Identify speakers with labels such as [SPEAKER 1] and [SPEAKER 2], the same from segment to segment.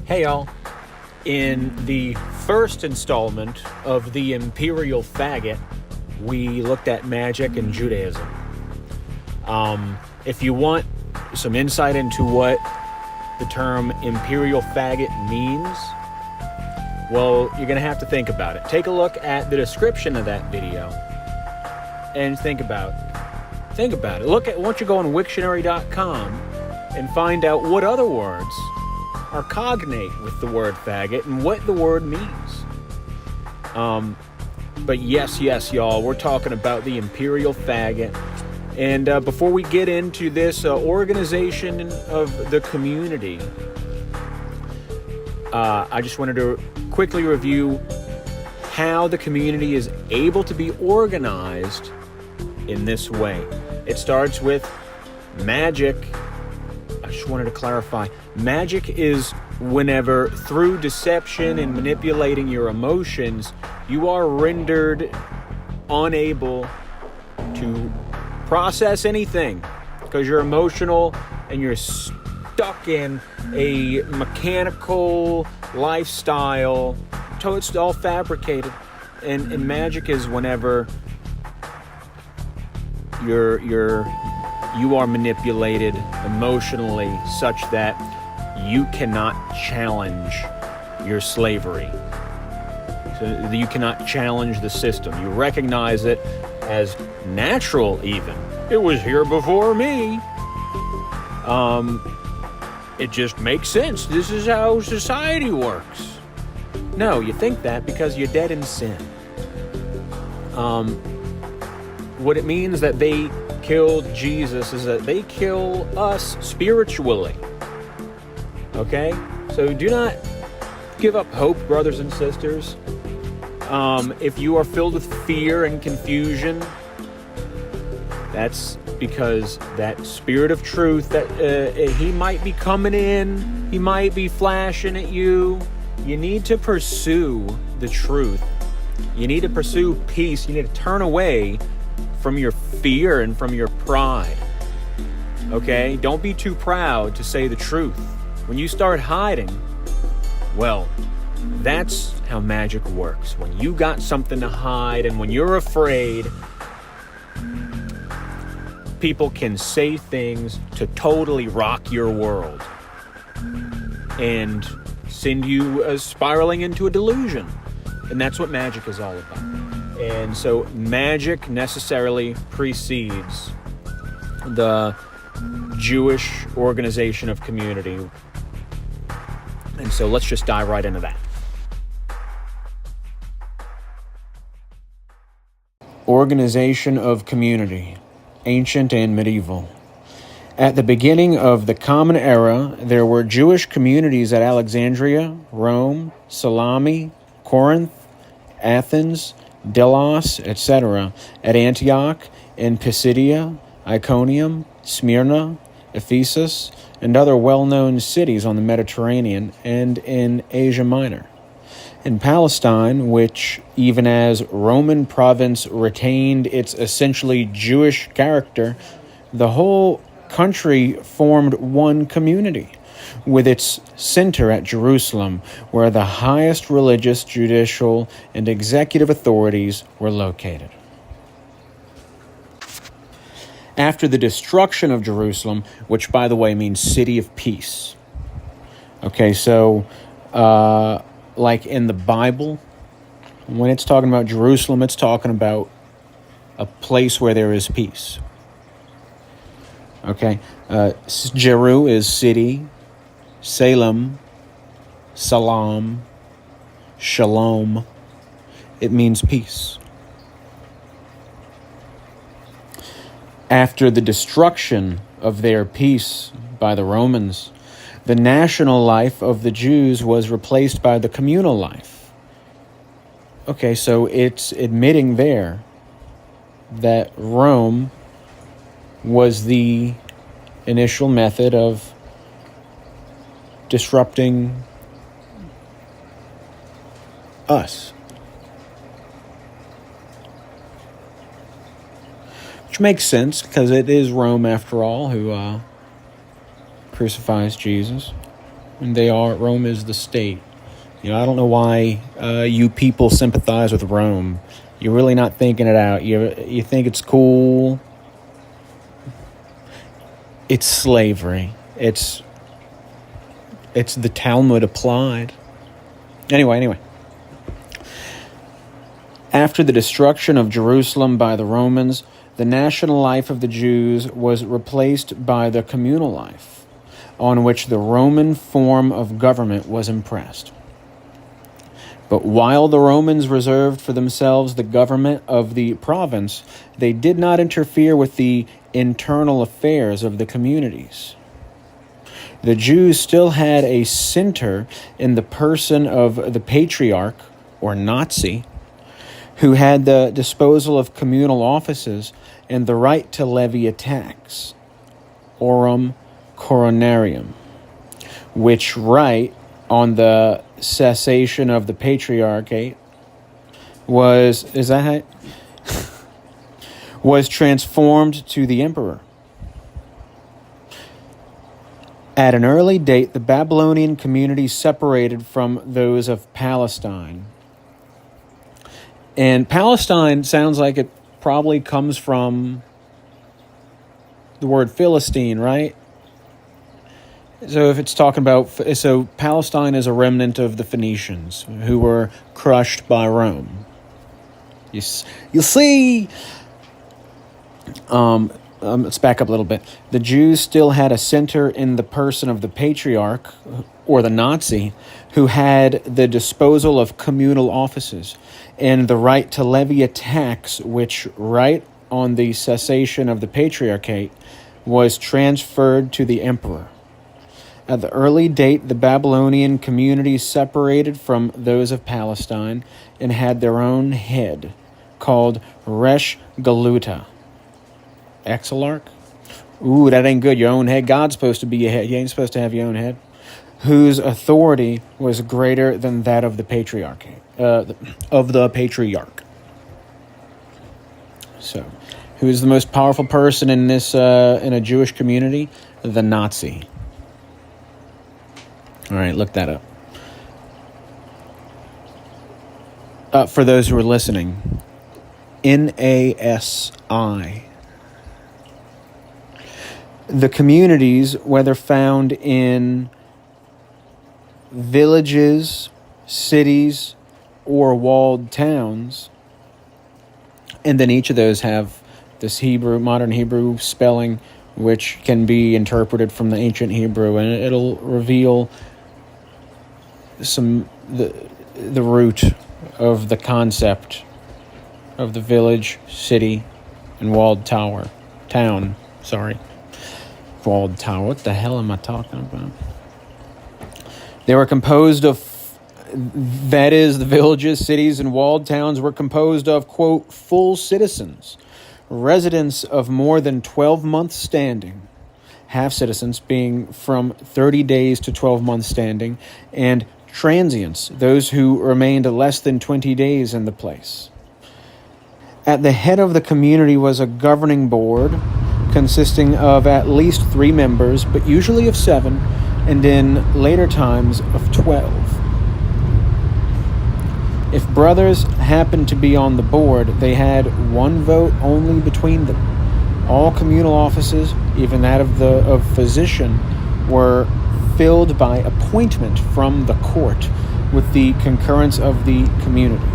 [SPEAKER 1] Hey y'all, in the first installment of the Imperial Faggot, we looked at magic and Judaism. If you want some insight into what the term Imperial Faggot means, well, you're going to have to think about it. Take a look at the description of that video and think about it. Look at, why don't you go on Wiktionary.com and find out what other words are cognate with the word faggot and what the word means. But yes, y'all, we're talking about the Imperial Faggot. And before we get into this organization of the community, I just wanted to quickly review how the community is able to be organized in this way. It starts with magic. I just wanted to clarify. Magic is whenever, through deception and manipulating your emotions, you are rendered unable to process anything because you're emotional and you're stuck in a mechanical lifestyle. So it's all fabricated. And magic is whenever you are manipulated emotionally such that you cannot challenge your slavery. So you cannot challenge the system. You recognize it as natural even. It was here before me. It just makes sense. This is how society works. No, you think that because you're dead in sin. What it means that they killed Jesus is that they kill us spiritually. Okay? So do not give up hope, brothers and sisters. If you are filled with fear and confusion, that's because that spirit of truth, that he might be coming in, he might be flashing at you. You need to pursue the truth. You need to pursue peace. You need to turn away from your fear and from your pride. Okay? Don't be too proud to say the truth. When you start hiding, well, that's how magic works. When you got something to hide and when you're afraid, people can say things to totally rock your world and send you spiraling into a delusion. And that's what magic is all about. And so magic necessarily precedes the Jewish organization of community. And so let's just dive right into that. Organization of community, ancient and medieval. At the beginning of the Common Era, there were Jewish communities at Alexandria, Rome, Salami, Corinth, Athens, Delos, etc., at Antioch, in Pisidia, Iconium, Smyrna, Ephesus, and other well-known cities on the Mediterranean and in Asia Minor. In Palestine, which, even as Roman province retained its essentially Jewish character, the whole country formed one community, with its center at Jerusalem, where the highest religious, judicial, and executive authorities were located. After the destruction of Jerusalem, which, by the way, means city of peace. Okay, so, like in the Bible, when it's talking about Jerusalem, it's talking about a place where there is peace. Okay, Jeru is city, Salem, Salam, Shalom. It means peace. After the destruction of their peace by the Romans, the national life of the Jews was replaced by the communal life. Okay, so it's admitting there that Rome was the initial method of disrupting us. Which makes sense, because it is Rome, after all, who crucifies Jesus. And Rome is the state. I don't know why you people sympathize with Rome. You're really not thinking it out. You think it's cool. It's slavery. It's the Talmud applied. Anyway. After the destruction of Jerusalem by the Romans, the national life of the Jews was replaced by the communal life, on which the Roman form of government was impressed. But while the Romans reserved for themselves the government of the province, they did not interfere with the internal affairs of the communities. The Jews still had a center in the person of the patriarch, or Nazi, who had the disposal of communal offices and the right to levy a tax, aurum coronarium, which right, on the cessation of the patriarchate, was transformed to the emperor. At an early date, the Babylonian community separated from those of Palestine. And Palestine sounds like it probably comes from the word Philistine, right? So if it's talking about... So Palestine is a remnant of the Phoenicians, who were crushed by Rome. You'll see... let's back up a little bit. The Jews still had a center in the person of the patriarch, or the Nazi, who had the disposal of communal offices and the right to levy a tax, which, right on the cessation of the patriarchate, was transferred to the emperor. At the early date, the Babylonian community separated from those of Palestine and had their own head, called Resh Galuta. Exilarch? Ooh, that ain't good. Your own head. God's supposed to be your head. You ain't supposed to have your own head. Whose authority was greater than that of the patriarch. So, who is the most powerful person in this in a Jewish community? The Nazi. All right, look that up. For those who are listening, NASI. The communities, whether found in villages, cities, or walled towns, and then each of those have this modern Hebrew spelling, which can be interpreted from the ancient Hebrew, and it'll reveal the root of the concept of the village, city, and walled town. Walled tower. What the hell am I talking about? They were composed of, that is, the villages, cities, and walled towns were composed of, quote, full citizens, residents of more than 12 months standing, half citizens being from 30 days to 12 months standing, and transients, those who remained less than 20 days in the place. At the head of the community was a governing board consisting of at least 3 members, but usually of 7, and in later times of 12. If brothers happened to be on the board, they had 1 vote only between them. All communal offices, even that of physician, were filled by appointment from the court with the concurrence of the community.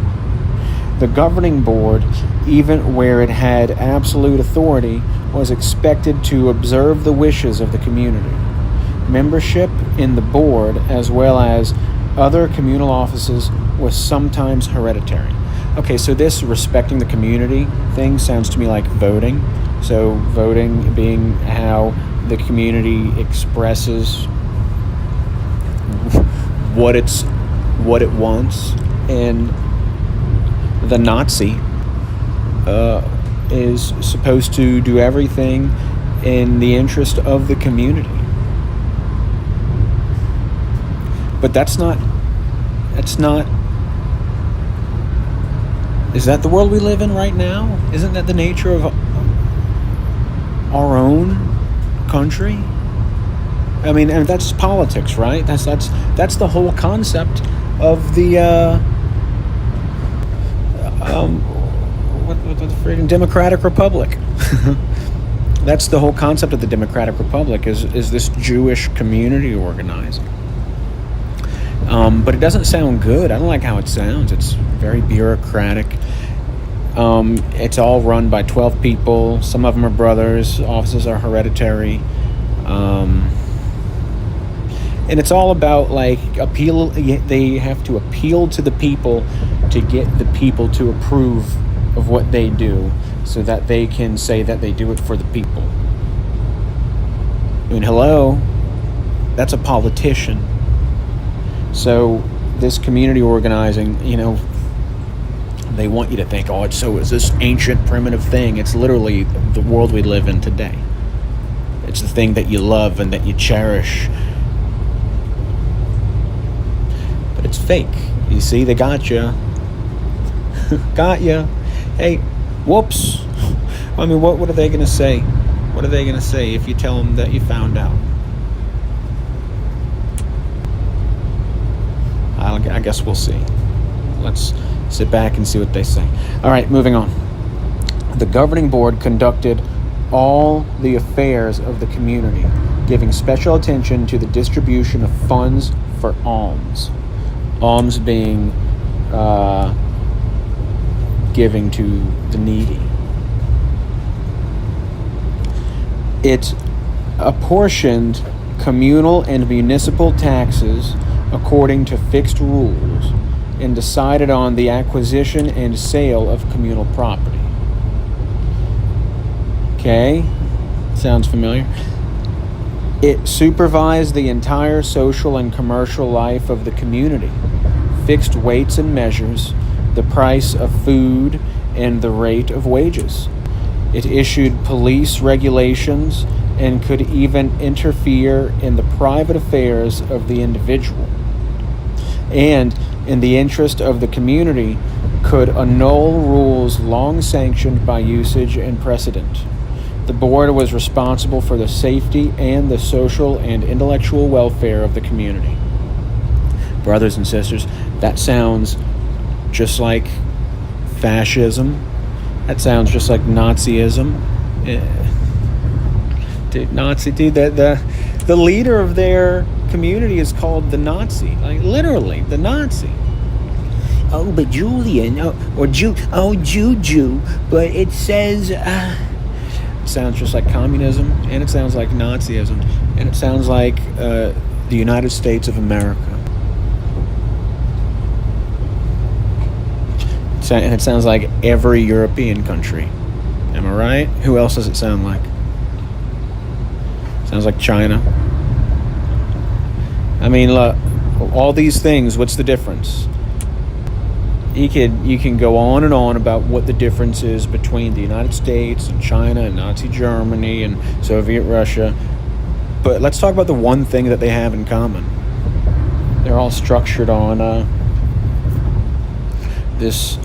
[SPEAKER 1] The governing board, even where it had absolute authority, was expected to observe the wishes of the community. Membership in the board, as well as other communal offices, was sometimes hereditary. Okay, so this respecting the community thing sounds to me like voting. So voting being how the community expresses what it wants, and the Nazi is supposed to do everything in the interest of the community. But that's not Is that the world we live in right now? Isn't that the nature of our own country? I mean, and that's politics, right? That's the whole concept of the what the freaking Democratic Republic. That's the whole concept of the Democratic Republic is this Jewish community organizing. But it doesn't sound good. I don't like how it sounds. It's very bureaucratic. It's all run by 12 people. Some of them are brothers. Offices are hereditary. And it's all about like appeal. They have to appeal to the people to get the people to approve of what they do, so that they can say that they do it for the people. I mean, hello, that's a politician. So this community organizing, they want you to think, oh, it's this ancient primitive thing. It's literally the world we live in today. It's the thing that you love and that you cherish. But it's fake. You see, they got you. Got you. Hey, whoops. I mean, what are they going to say? What are they going to say if you tell them that you found out? I guess we'll see. Let's sit back and see what they say. All right, moving on. The governing board conducted all the affairs of the community, giving special attention to the distribution of funds for alms. Alms being giving to the needy. It apportioned communal and municipal taxes according to fixed rules and decided on the acquisition and sale of communal property. Okay, sounds familiar. It supervised the entire social and commercial life of the community, fixed weights and measures, the price of food, and the rate of wages. It issued police regulations and could even interfere in the private affairs of the individual. And, in the interest of the community, could annul rules long sanctioned by usage and precedent. The board was responsible for the safety and the social and intellectual welfare of the community. Brothers and sisters, that sounds just like fascism. That sounds just like Nazism. The leader of their community is called the Nazi. Like, literally, the Nazi. Oh, but Julian, Juju, but it says... It sounds just like communism, and it sounds like Nazism, and it sounds like the United States of America. And it sounds like every European country. Am I right? Who else does it sound like? Sounds like China. I mean, look, all these things, what's the difference? You can go on and on about what the difference is between the United States and China and Nazi Germany and Soviet Russia. But let's talk about the one thing that they have in common. They're all structured on this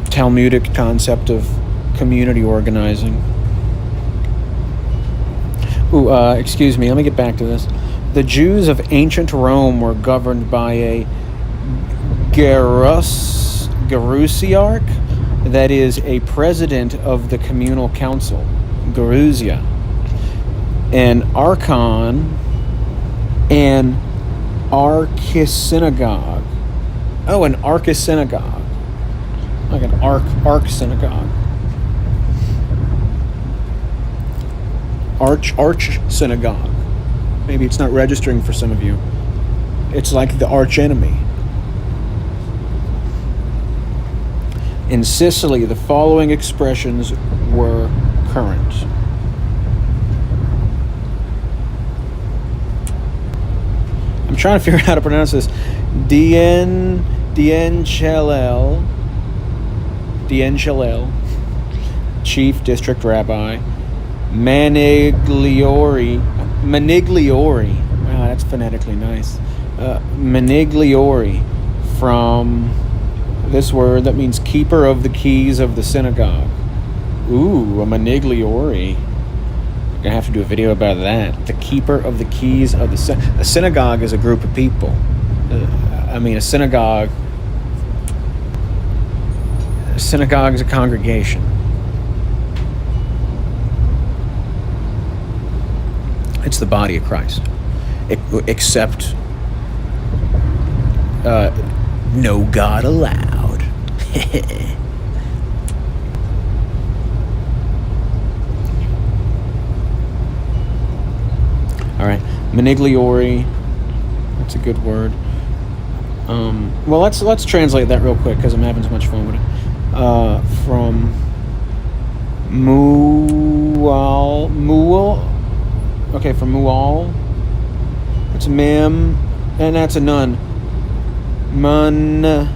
[SPEAKER 1] Talmudic concept of community organizing. Excuse me, let me get back to this. The Jews of ancient Rome were governed by a Gerusiarch, that is, a president of the communal council, Gerusia, an archon, an archisynagogue. Oh, an archisynagogue. Like an arch synagogue. Arch synagogue. Maybe it's not registering for some of you. It's like the arch enemy. In Sicily, the following expressions were current. I'm trying to figure out how to pronounce this. Dienchelel, Chief District Rabbi. Manigliori. Wow, that's phonetically nice. Manigliori from this word that means keeper of the keys of the synagogue. Ooh, a manigliore. I'm going to have to do a video about that. The keeper of the keys of the synagogue. A synagogue is a group of people. A synagogue is a congregation. It's the body of Christ. Except no God allowed. All right, manigliore. That's a good word. Well, let's translate that real quick because I'm having so much fun with it. From mual. Okay, from mual. It's a mem, and that's a nun. Manal.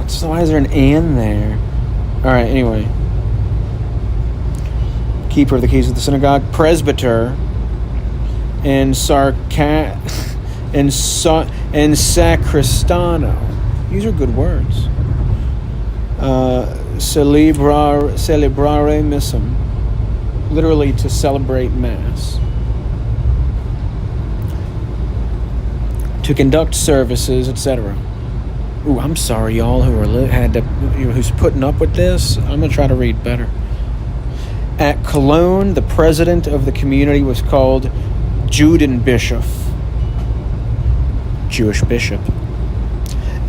[SPEAKER 1] So why is there an "and" there? All right. Anyway, keeper of the keys of the synagogue, presbyter, and sacristano. These are good words. Celebrare missum, literally to celebrate mass. To conduct services, etc. Ooh, I'm sorry, y'all who's putting up with this. I'm gonna try to read better. At Cologne, the president of the community was called Judenbischof, Jewish bishop,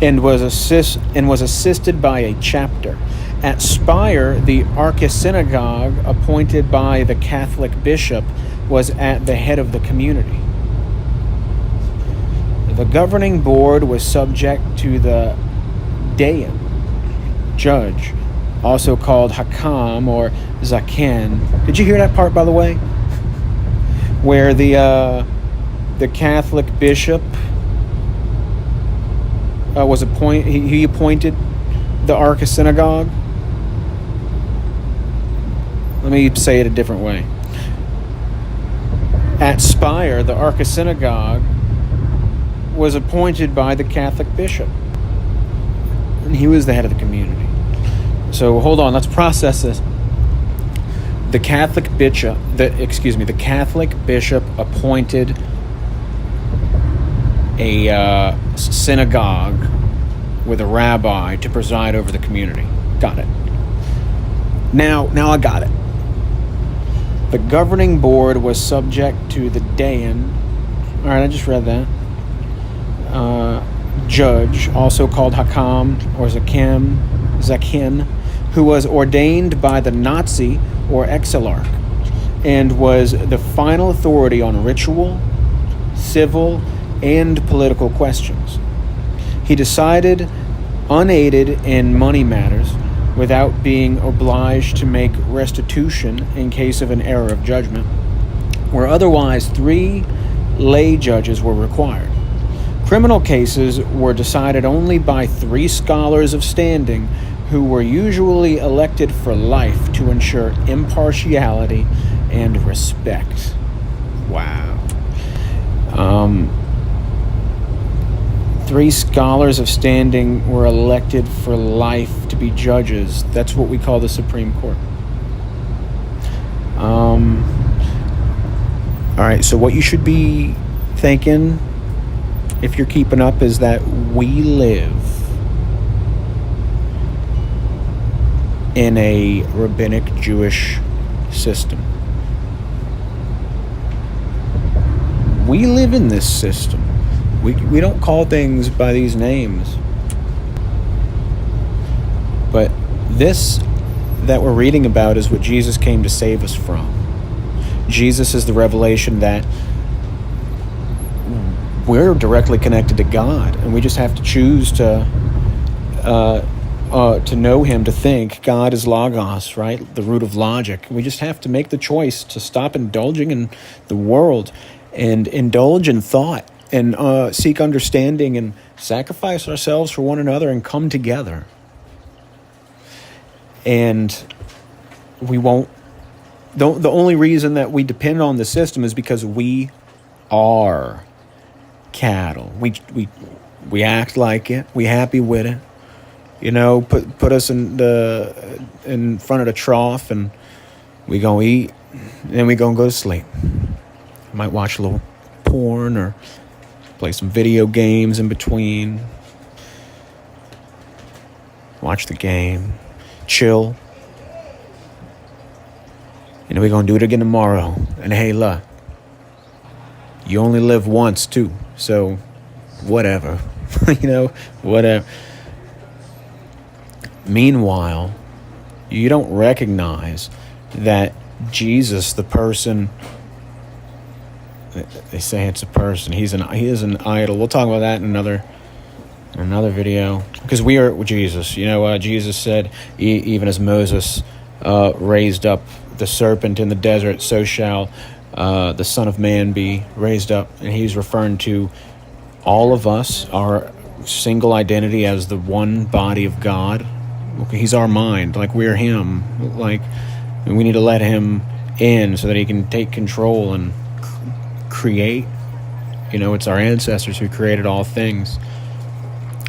[SPEAKER 1] and was assisted by a chapter. At Speyer, the archisynagogue, appointed by the Catholic bishop, was at the head of the community. The governing board was subject to the Dayan, judge, also called Hakam or Zaken. Did you hear that part, by the way? Where the Catholic bishop was he appointed the archisynagogue. Let me say it a different way. At Speyer, the archisynagogue was appointed by the Catholic bishop, and he was the head of the community. So hold on, let's process this. The Catholic bishop appointed a synagogue with a rabbi to preside over the community. Got it. Now I got it. The governing board was subject to the Dayan. All right, I just read that. Judge, also called Hakam or Zakin, who was ordained by the Nazi or Exilarch, and was the final authority on ritual, civil, and political questions. He decided unaided in money matters without being obliged to make restitution in case of an error of judgment, where otherwise 3 lay judges were required. Criminal cases were decided only by 3 scholars of standing who were usually elected for life to ensure impartiality and respect. Wow. 3 scholars of standing were elected for life to be judges. That's what we call the Supreme Court. All right, so what you should be thinking, if you're keeping up, is that we live in a rabbinic Jewish system. We live in this system. We don't call things by these names. But this that we're reading about is what Jesus came to save us from. Jesus is the revelation that we're directly connected to God, and we just have to choose to know Him, to think. God is logos, right? The root of logic. We just have to make the choice to stop indulging in the world and indulge in thought and seek understanding and sacrifice ourselves for one another and come together. And we won't The only reason that we depend on the system is because we are cattle. We act like it. We happy with it. You know, put us in front of the trough, and we gonna eat, and then we gonna go to sleep. Might watch a little porn or play some video games in between. Watch the game, chill. And we're gonna do it again tomorrow. And hey, look, you only live once too, so whatever. Whatever. Meanwhile, you don't recognize that Jesus, the person, they say it's a person. He is an idol. We'll talk about that in another video. Because we are Jesus. Jesus said, even as Moses raised up the serpent in the desert, so shall the Son of Man be raised up. And he's referring to all of us, our single identity as the one body of God. Okay, he's our mind, like we're him. Like, we need to let him in so that he can take control and create. It's our ancestors who created all things.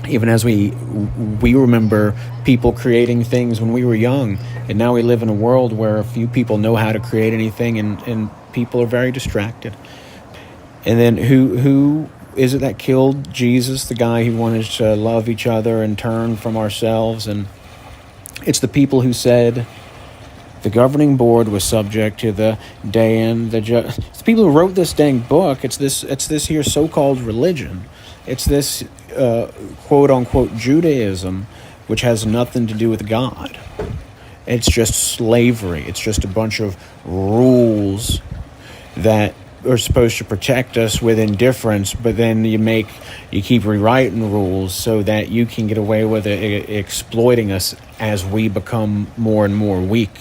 [SPEAKER 1] Even as we remember people creating things when we were young, and now we live in a world where a few people know how to create anything, and people are very distracted. And then who is it that killed Jesus, the guy who wanted to love each other and turn from ourselves? And it's the people who said the governing board was subject to the Dayan, it's the people who wrote this dang book. It's this here so-called religion. It's this quote-unquote Judaism, which has nothing to do with God. It's just slavery. It's just a bunch of rules that are supposed to protect us with indifference, but then you keep rewriting the rules so that you can get away with exploiting us as we become more and more weak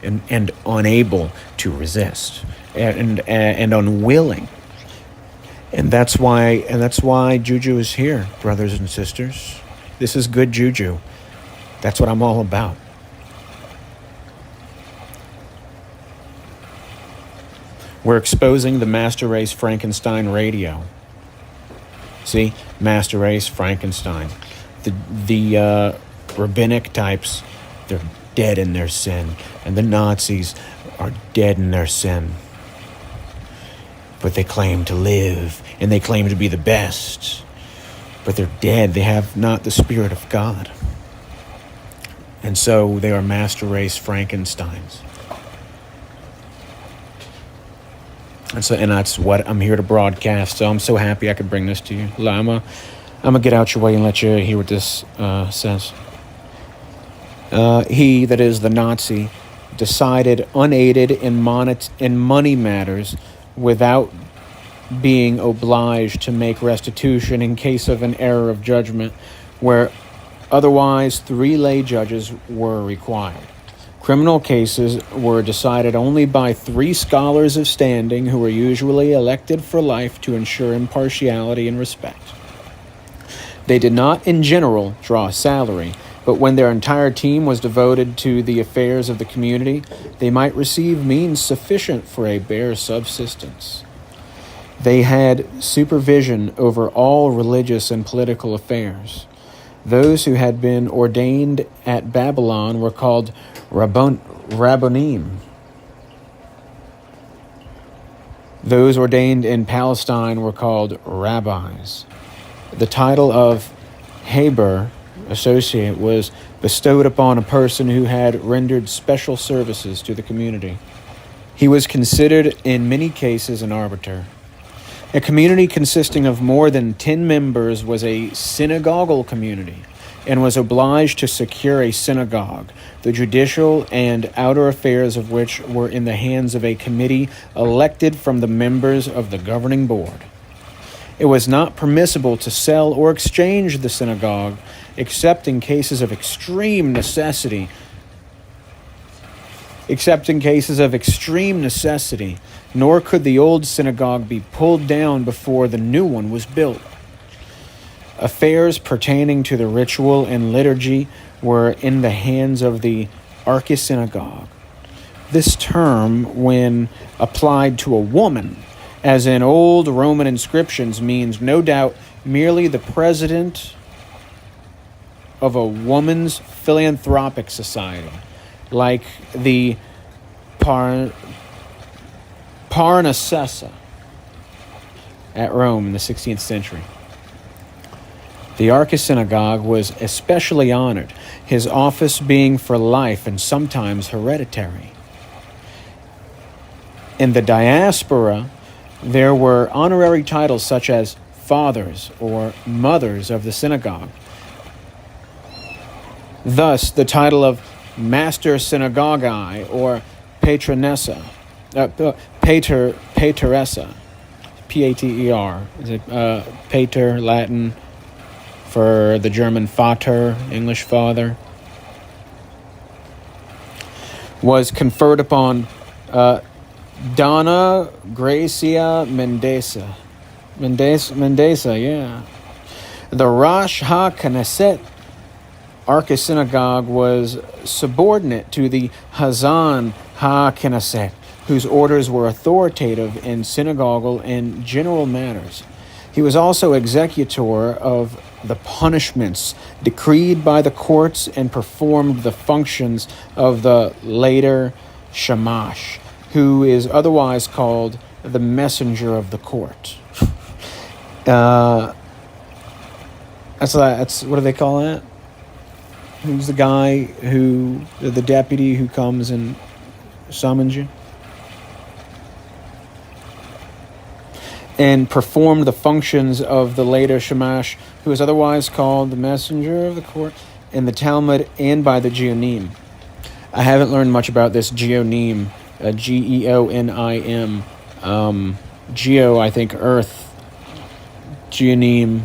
[SPEAKER 1] and unable to resist and unwilling. And that's why juju is here, brothers and sisters. This is good juju. That's what I'm all about. We're exposing the master race Frankenstein radio. See? Master race Frankenstein. The rabbinic types, they're dead in their sin. And the Nazis are dead in their sin. But they claim to live, and they claim to be the best. But they're dead. They have not the Spirit of God. And so they are master race Frankensteins. And that's what I'm here to broadcast. So I'm so happy I could bring this to you. I'm gonna get out your way and let you hear what this says. He, that is the Nazi, decided unaided in money matters without being obliged to make restitution in case of an error of judgment, where otherwise 3 lay judges were required. Criminal cases were decided only by 3 scholars of standing who were usually elected for life to ensure impartiality and respect. They did not, in general, draw a salary, but when their entire team was devoted to the affairs of the community, they might receive means sufficient for a bare subsistence. They had supervision over all religious and political affairs. Those who had been ordained at Babylon were called Rabbonim. Those ordained in Palestine were called rabbis. The title of Haber, associate, was bestowed upon a person who had rendered special services to the community. He was considered in many cases an arbiter. A community consisting of more than 10 members was a synagogal community and was obliged to secure a synagogue, the judicial and outer affairs of which were in the hands of a committee elected from the members of the governing board. It was not permissible to sell or exchange the synagogue except in cases of extreme necessity, nor could the old synagogue be pulled down before the new one was built. Affairs pertaining to the ritual and liturgy were in the hands of the archisynagogue. This term, when applied to a woman, as in old Roman inscriptions, means no doubt merely the president of a woman's philanthropic society, like the Parnasessa at Rome in the 16th century. The archisynagogue was especially honored, his office being for life and sometimes hereditary. In the diaspora, there were honorary titles such as fathers or mothers of the synagogue. Thus, the title of Master Synagogae or Patronessa, Pateressa, P-A-T-E-R, is it Pater, Latin for the German Vater, English father, was conferred upon Donna Gracia Mendesa. Mendesa, yeah. The Rosh HaKnesset Archisynagogue was subordinate to the Hazan HaKnesset, whose orders were authoritative in synagogal and general matters. He was also executor of the punishments decreed by the courts and performed the functions of the later Shamash, who is otherwise called the messenger of the court. That's what do they call that? Who's the guy the deputy who comes and summons you? And performed the functions of the later Shamash, who is otherwise called the messenger of the court, in the Talmud and by the Geonim. I haven't learned much about this Geonim, Geonim. Geo, I think, earth. Geonim.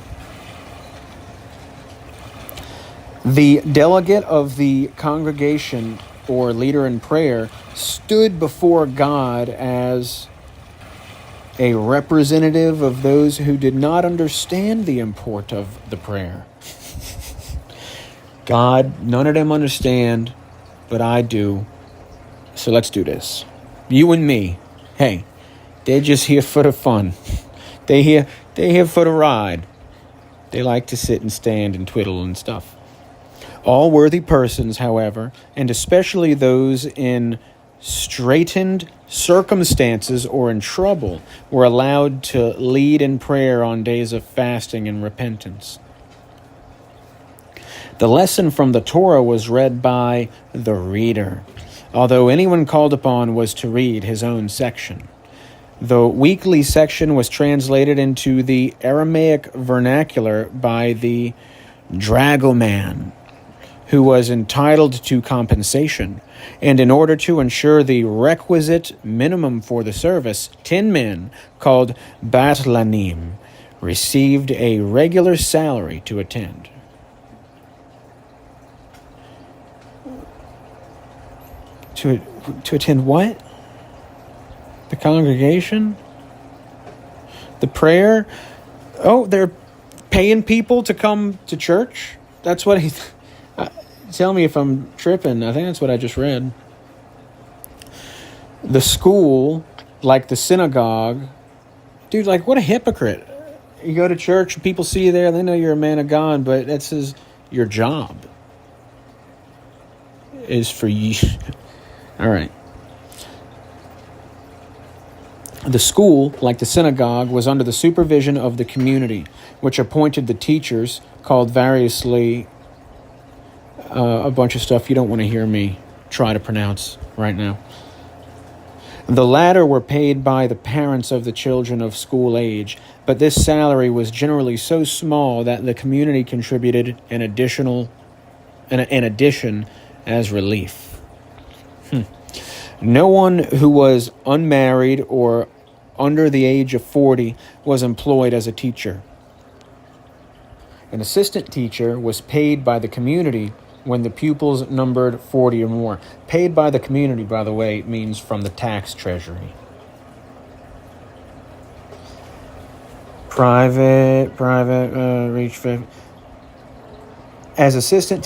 [SPEAKER 1] The delegate of the congregation, or leader in prayer, stood before God as a representative of those who did not understand the import of the prayer. God, none of them understand, but I do. So let's do this. You and me. Hey, they're just here for the fun. They're here for the ride. They like to sit and stand and twiddle and stuff. All worthy persons, however, and especially those in straitened circumstances or in trouble, were allowed to lead in prayer on days of fasting and repentance. The lesson from the Torah was read by the reader, although anyone called upon was to read his own section. The weekly section was translated into the Aramaic vernacular by the dragoman, who was entitled to compensation, and in order to ensure the requisite minimum for the service, 10 men, called batlanim, received a regular salary to attend. To attend what? The congregation? The prayer? Oh, they're paying people to come to church? That's what he... Tell me if I'm tripping. I think that's what I just read. The school, like the synagogue, dude, like what a hypocrite. You go to church and people see you there, they know you're a man of God, but that's your job is for you. All right. The school, like the synagogue, was under the supervision of the community, which appointed the teachers, called variously a bunch of stuff you don't want to hear me try to pronounce right now. The latter were paid by the parents of the children of school age, but this salary was generally so small that the community contributed an addition as relief. No one who was unmarried or under the age of 40 was employed as a teacher. An assistant teacher was paid by the community when the pupils numbered 40 or more. Paid by the community, by the way, means from the tax treasury. Private, reach 50. As assistant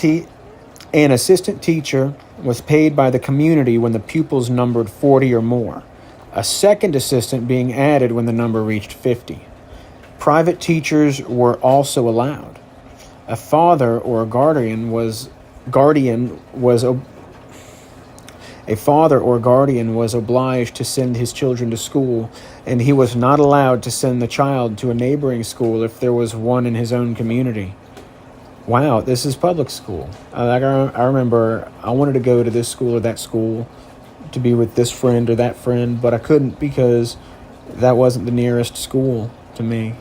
[SPEAKER 1] An assistant teacher was paid by the community when the pupils numbered 40 or more, a second assistant being added when the number reached 50. Private teachers were also allowed. A father or a guardian was obliged to send his children to school, and he was not allowed to send the child to a neighboring school if there was one in his own community. Wow, this is public school. I remember I wanted to go to this school or that school to be with this friend or that friend, but I couldn't because that wasn't the nearest school to me.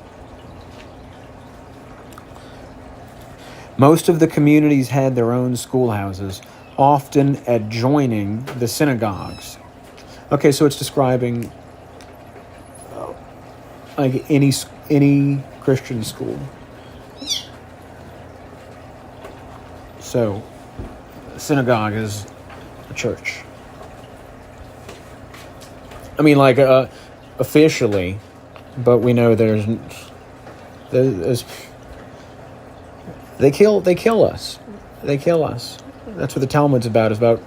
[SPEAKER 1] Most of the communities had their own schoolhouses, often adjoining the synagogues. Okay, so it's describing like any Christian school. So, synagogue is a church. I mean, like officially, but we know there's they kill us. They kill us. That's what the Talmud's about. It's about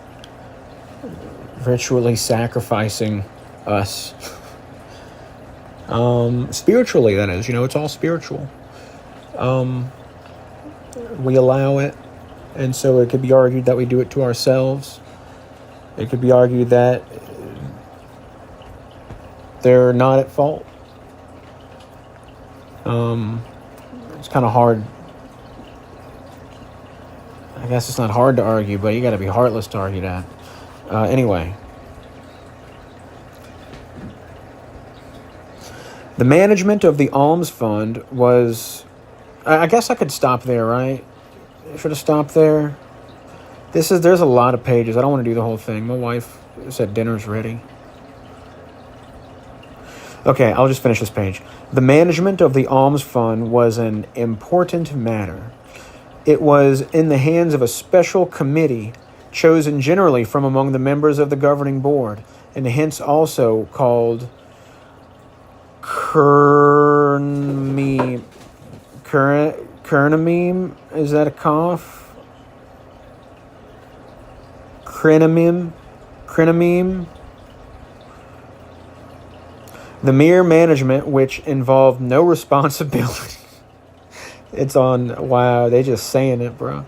[SPEAKER 1] ritually sacrificing us. Spiritually, that is. It's all spiritual. We allow it. And so it could be argued that we do it to ourselves. It could be argued that they're not at fault. It's kind of hard. I guess it's not hard to argue, but you got to be heartless to argue that. Anyway. The management of the alms fund was... I guess I could stop there, right? Should have stopped there. There's a lot of pages. I don't want to do the whole thing. My wife said dinner's ready. Okay, I'll just finish this page. The management of the alms fund was an important matter. It was in the hands of a special committee chosen generally from among the members of the governing board, and hence also called Kernamim, is that a cough? Krenamim. The mere management, which involved no responsibility. It's on, wow, they just saying it, bro.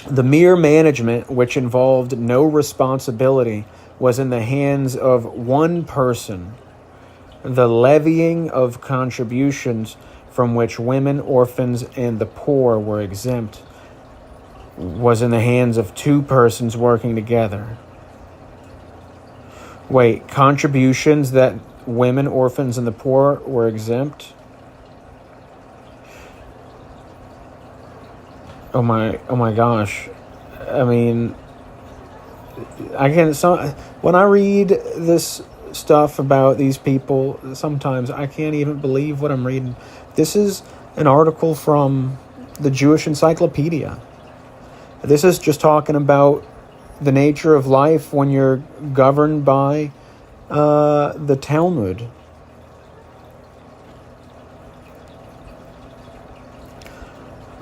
[SPEAKER 1] The mere management, which involved no responsibility, was in the hands of one person. The levying of contributions from which women, orphans, and the poor were exempt was in the hands of two persons working together. Wait, contributions that women, orphans, and the poor were exempt? Oh my gosh. I mean, when I read this stuff about these people, sometimes I can't even believe what I'm reading. This is an article from the Jewish Encyclopedia. This is just talking about the nature of life when you're governed by the Talmud.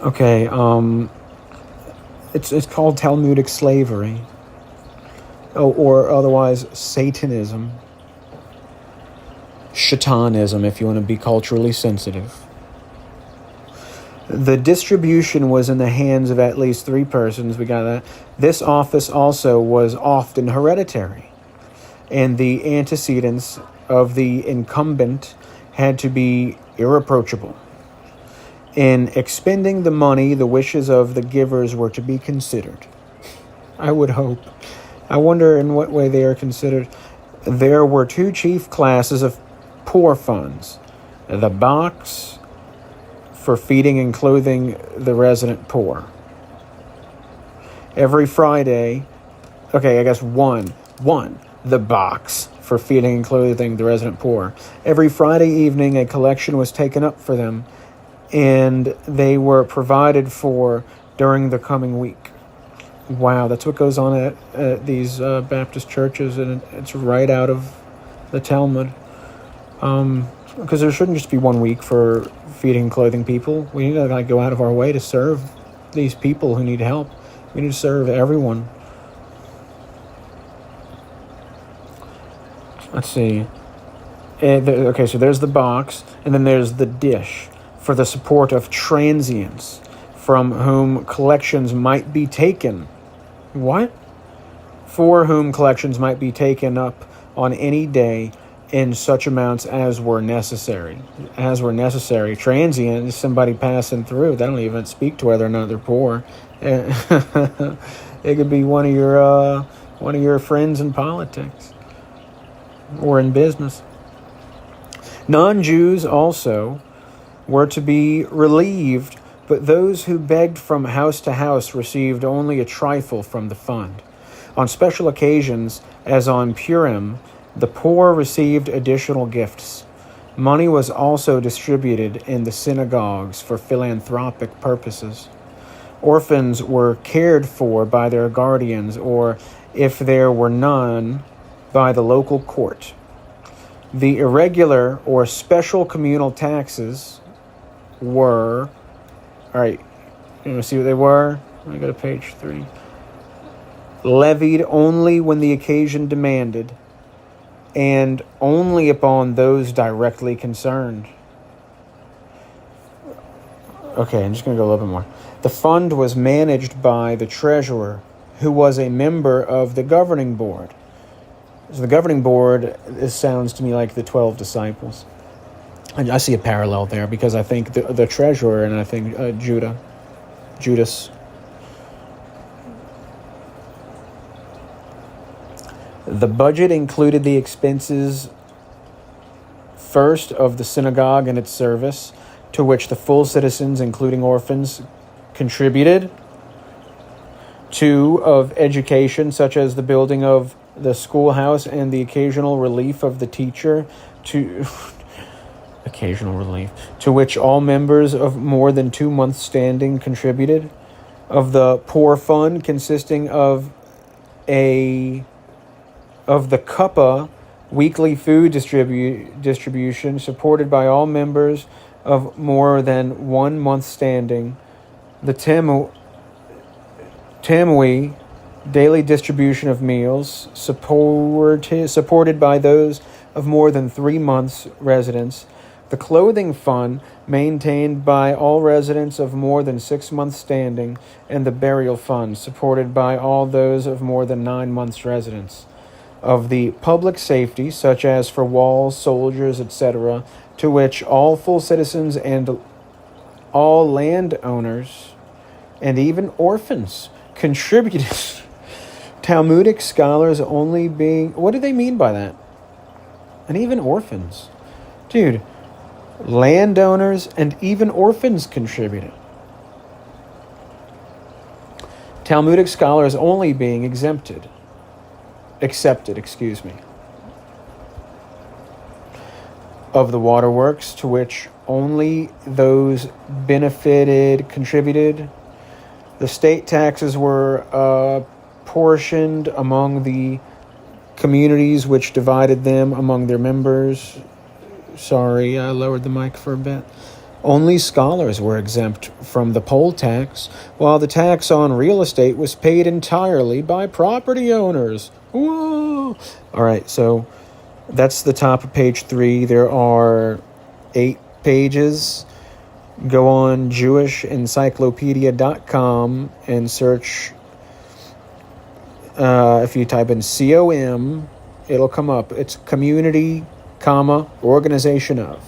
[SPEAKER 1] Okay, it's called Talmudic slavery, or otherwise Satanism. Shatanism, if you want to be culturally sensitive. The distribution was in the hands of at least three persons. We got that. This office also was often hereditary, and the antecedents of the incumbent had to be irreproachable. In expending the money, the wishes of the givers were to be considered. I would hope. I wonder in what way they are considered. There were two chief classes of poor funds. The box for feeding and clothing the resident poor. Every Friday, the box for feeding and clothing the resident poor. Every Friday evening, a collection was taken up for them, and they were provided for during the coming week. Wow, that's what goes on at these Baptist churches, and it's right out of the Talmud. Because there shouldn't just be 1 week for feeding and clothing people. We need to go out of our way to serve these people who need help. We need to serve everyone. Let's see. Okay, so there's the box, and then there's the dish for the support of transients from whom collections might be taken. What? For whom collections might be taken up on any day in such amounts as were necessary. As were necessary. Transient is somebody passing through. They don't even speak to whether or not they're poor. It could be one of your friends in politics or in business. Non-Jews also were to be relieved, but those who begged from house to house received only a trifle from the fund. On special occasions, as on Purim, the poor received additional gifts. Money was also distributed in the synagogues for philanthropic purposes. Orphans were cared for by their guardians, or, if there were none, by the local court. The irregular or special communal taxes were... All right, you want to see what they were? Let me go to page 3. Levied only when the occasion demanded, and only upon those directly concerned. Okay, I'm just going to go a little bit more. The fund was managed by the treasurer, who was a member of the governing board. So the governing board, this sounds to me like the 12 disciples. I see a parallel there because I think the treasurer and I think Judas. The budget included the expenses, first, of the synagogue and its service, to which the full citizens, including orphans, contributed. 2, of education, such as the building of the schoolhouse and the occasional relief of the teacher, to which all members of more than 2 months' standing contributed. Of the poor fund, consisting of the Kuppa weekly food distribution, supported by all members of more than 1 month standing. The Tamui daily distribution of meals, supported by those of more than 3 months' residence. The clothing fund, maintained by all residents of more than 6 months standing, and the burial fund, supported by all those of more than 9 months' residence. Of the public safety, such as for walls, soldiers, etc., to which all full citizens and all landowners, and even orphans, contributed. Talmudic scholars only being... What do they mean by that? And even orphans. Dude, landowners and even orphans contributed. Talmudic scholars only being accepted, of the waterworks, to which only those benefited contributed. The state taxes were portioned among the communities, which divided them among their members. Sorry, I lowered the mic for a bit. Only scholars were exempt from the poll tax, while the tax on real estate was paid entirely by property owners. Whoa! All right, so that's the top of page 3. There are 8 pages. Go on JewishEncyclopedia.com and search. If you type in COM, it'll come up. It's community, organization of.